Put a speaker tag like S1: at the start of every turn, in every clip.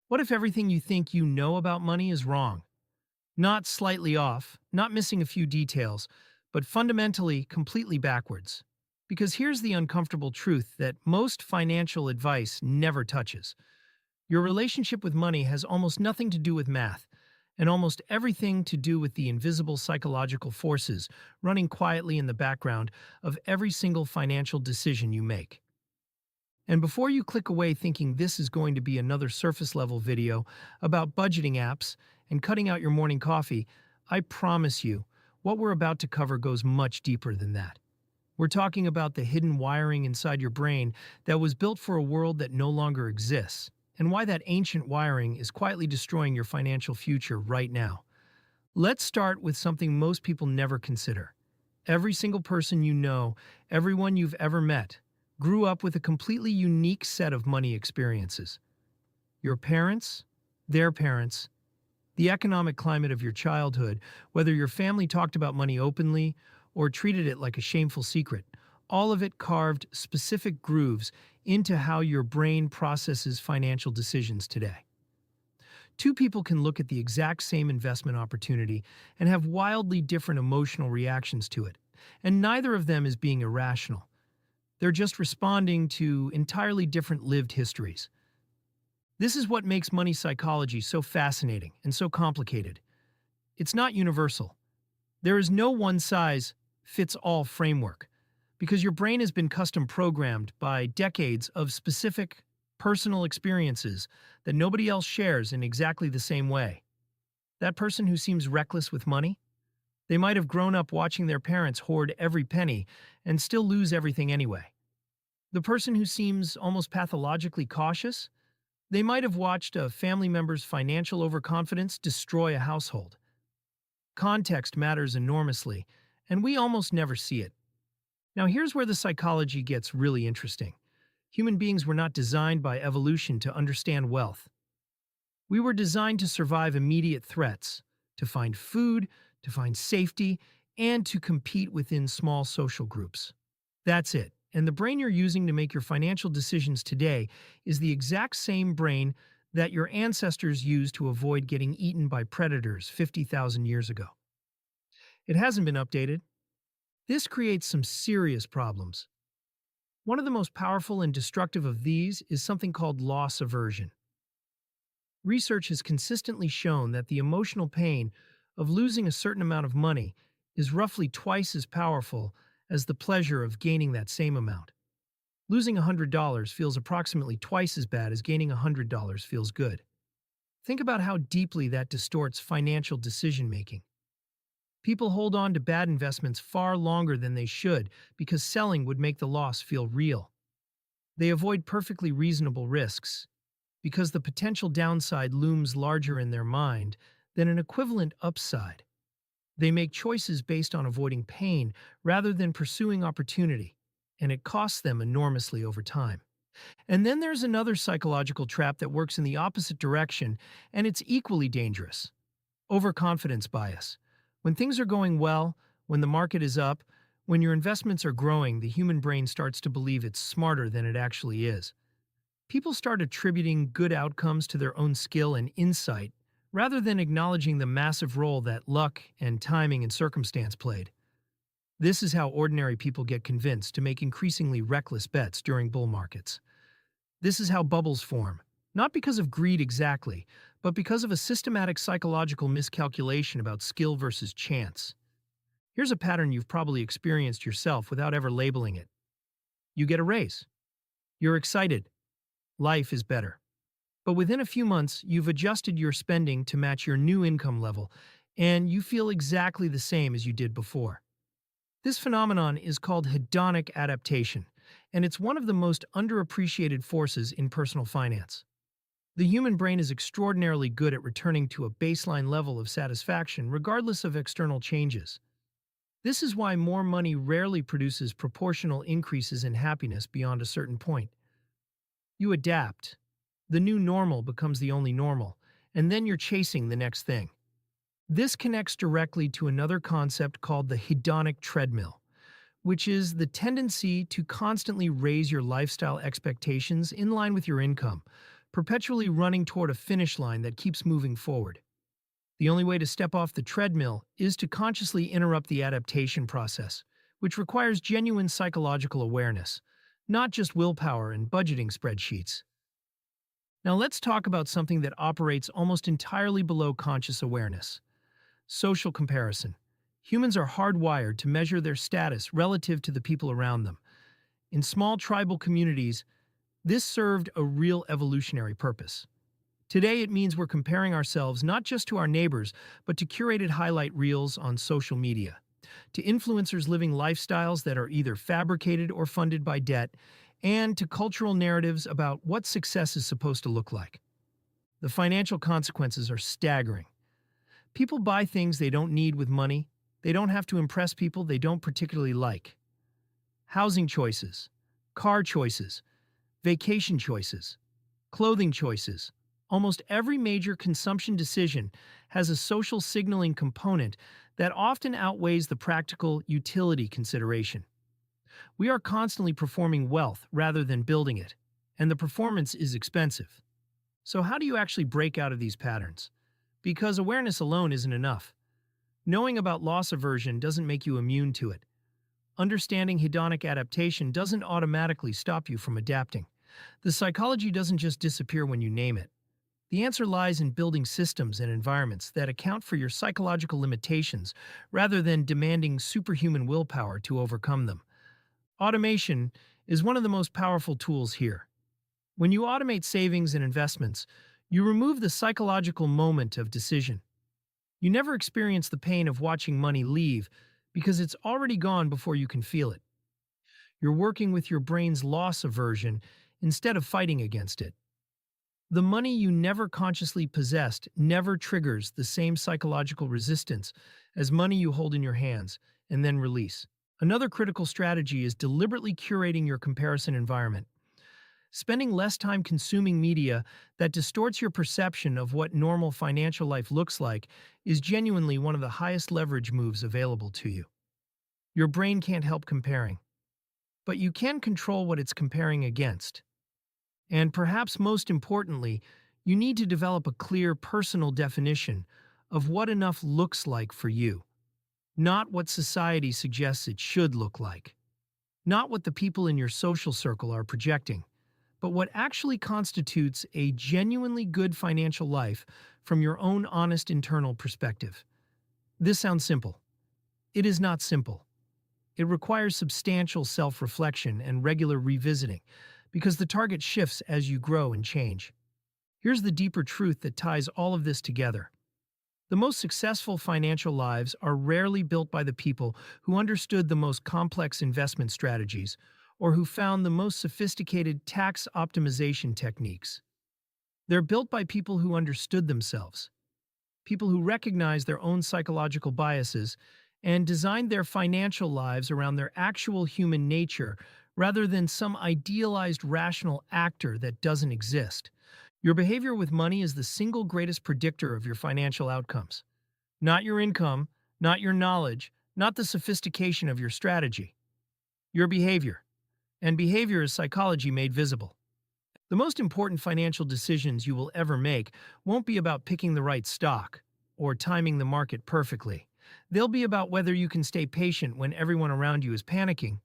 S1: What if everything you think you know about money is wrong? Not slightly off, not missing a few details, but fundamentally completely backwards. Because here's the uncomfortable truth that most financial advice never touches. Your relationship with money has almost nothing to do with math, and almost everything to do with the invisible psychological forces running quietly in the background of every single financial decision you make. And before you click away thinking this is going to be another surface level video about budgeting apps and cutting out your morning coffee, I promise you, what we're about to cover goes much deeper than that. We're talking about the hidden wiring inside your brain that was built for a world that no longer exists, and why that ancient wiring is quietly destroying your financial future right now. Let's start with something most people never consider. Every single person you know, everyone you've ever met, grew up with a completely unique set of money experiences. Your parents, their parents, the economic climate of your childhood, whether your family talked about money openly or treated it like a shameful secret, all of it carved specific grooves into how your brain processes financial decisions today. Two people can look at the exact same investment opportunity and have wildly different emotional reactions to it, and neither of them is being irrational. They're just responding to entirely different lived histories. This is what makes money psychology so fascinating and so complicated. It's not universal. There is no one-size-fits-all framework, because your brain has been custom programmed by decades of specific, personal experiences that nobody else shares in exactly the same way. That person who seems reckless with money? They might have grown up watching their parents hoard every penny and still lose everything anyway. The person who seems almost pathologically cautious? They might have watched a family member's financial overconfidence destroy a household. Context matters enormously, and we almost never see it. Now here's where the psychology gets really interesting. Human beings were not designed by evolution to understand wealth. We were designed to survive immediate threats, to find food, to find safety, and to compete within small social groups. That's it. And the brain you're using to make your financial decisions today is the exact same brain that your ancestors used to avoid getting eaten by predators 50,000 years ago. It hasn't been updated. This creates some serious problems. One of the most powerful and destructive of these is something called loss aversion. Research has consistently shown that the emotional pain of losing a certain amount of money is roughly twice as powerful as the pleasure of gaining that same amount. Losing $100 feels approximately twice as bad as gaining $100 feels good. Think about how deeply that distorts financial decision-making. People hold on to bad investments far longer than they should because selling would make the loss feel real. They avoid perfectly reasonable risks because the potential downside looms larger in their mind than an equivalent upside. They make choices based on avoiding pain rather than pursuing opportunity, and it costs them enormously over time. And then there's another psychological trap that works in the opposite direction, and it's equally dangerous. Overconfidence bias. When things are going well, when the market is up, when your investments are growing, the human brain starts to believe it's smarter than it actually is. People start attributing good outcomes to their own skill and insight, rather than acknowledging the massive role that luck and timing and circumstance played. This is how ordinary people get convinced to make increasingly reckless bets during bull markets. This is how bubbles form, not because of greed exactly, but because of a systematic psychological miscalculation about skill versus chance. Here's a pattern you've probably experienced yourself without ever labeling it. You get a raise. You're excited. Life is better. But within a few months, you've adjusted your spending to match your new income level, and you feel exactly the same as you did before. This phenomenon is called hedonic adaptation, and it's one of the most underappreciated forces in personal finance. The human brain is extraordinarily good at returning to a baseline level of satisfaction regardless of external changes. This is why more money rarely produces proportional increases in happiness beyond a certain point. You adapt. The new normal becomes the only normal, and then you're chasing the next thing. This connects directly to another concept called the hedonic treadmill, which is the tendency to constantly raise your lifestyle expectations in line with your income, perpetually running toward a finish line that keeps moving forward. The only way to step off the treadmill is to consciously interrupt the adaptation process, which requires genuine psychological awareness, not just willpower and budgeting spreadsheets. Now let's talk about something that operates almost entirely below conscious awareness: social comparison. Humans are hardwired to measure their status relative to the people around them. In small tribal communities, this served a real evolutionary purpose. Today, it means we're comparing ourselves not just to our neighbors, but to curated highlight reels on social media, to influencers living lifestyles that are either fabricated or funded by debt, and to cultural narratives about what success is supposed to look like. The financial consequences are staggering. People buy things they don't need with money. They don't have to impress people they don't particularly like. Housing choices, car choices, vacation choices, clothing choices. Almost every major consumption decision has a social signaling component that often outweighs the practical utility consideration. We are constantly performing wealth rather than building it, and the performance is expensive. So how do you actually break out of these patterns? Because awareness alone isn't enough. Knowing about loss aversion doesn't make you immune to it. Understanding hedonic adaptation doesn't automatically stop you from adapting. The psychology doesn't just disappear when you name it. The answer lies in building systems and environments that account for your psychological limitations rather than demanding superhuman willpower to overcome them. Automation is one of the most powerful tools here. When you automate savings and investments, you remove the psychological moment of decision. You never experience the pain of watching money leave because it's already gone before you can feel it. You're working with your brain's loss aversion instead of fighting against it. The money you never consciously possessed never triggers the same psychological resistance as money you hold in your hands and then release. Another critical strategy is deliberately curating your comparison environment. Spending less time consuming media that distorts your perception of what normal financial life looks like is genuinely one of the highest leverage moves available to you. Your brain can't help comparing, but you can control what it's comparing against. And perhaps most importantly, you need to develop a clear personal definition of what enough looks like for you. Not what society suggests it should look like. Not what the people in your social circle are projecting, but what actually constitutes a genuinely good financial life from your own honest internal perspective. This sounds simple. It is not simple. It requires substantial self-reflection and regular revisiting, because the target shifts as you grow and change. Here's the deeper truth that ties all of this together. The most successful financial lives are rarely built by the people who understood the most complex investment strategies or who found the most sophisticated tax optimization techniques. They're built by people who understood themselves, people who recognized their own psychological biases and designed their financial lives around their actual human nature rather than some idealized rational actor that doesn't exist. Your behavior with money is the single greatest predictor of your financial outcomes. Not your income, not your knowledge, not the sophistication of your strategy. Your behavior. And behavior is psychology made visible. The most important financial decisions you will ever make won't be about picking the right stock or timing the market perfectly. They'll be about whether you can stay patient when everyone around you is panicking,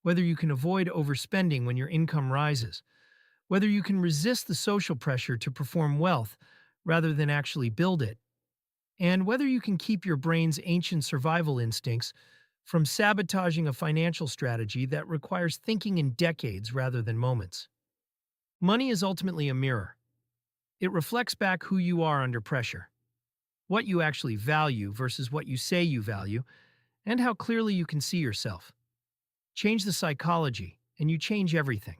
S1: whether you can avoid overspending when your income rises, whether you can resist the social pressure to perform wealth rather than actually build it, and whether you can keep your brain's ancient survival instincts from sabotaging a financial strategy that requires thinking in decades rather than moments. Money is ultimately a mirror. It reflects back who you are under pressure, what you actually value versus what you say you value, and how clearly you can see yourself. Change the psychology, and you change everything.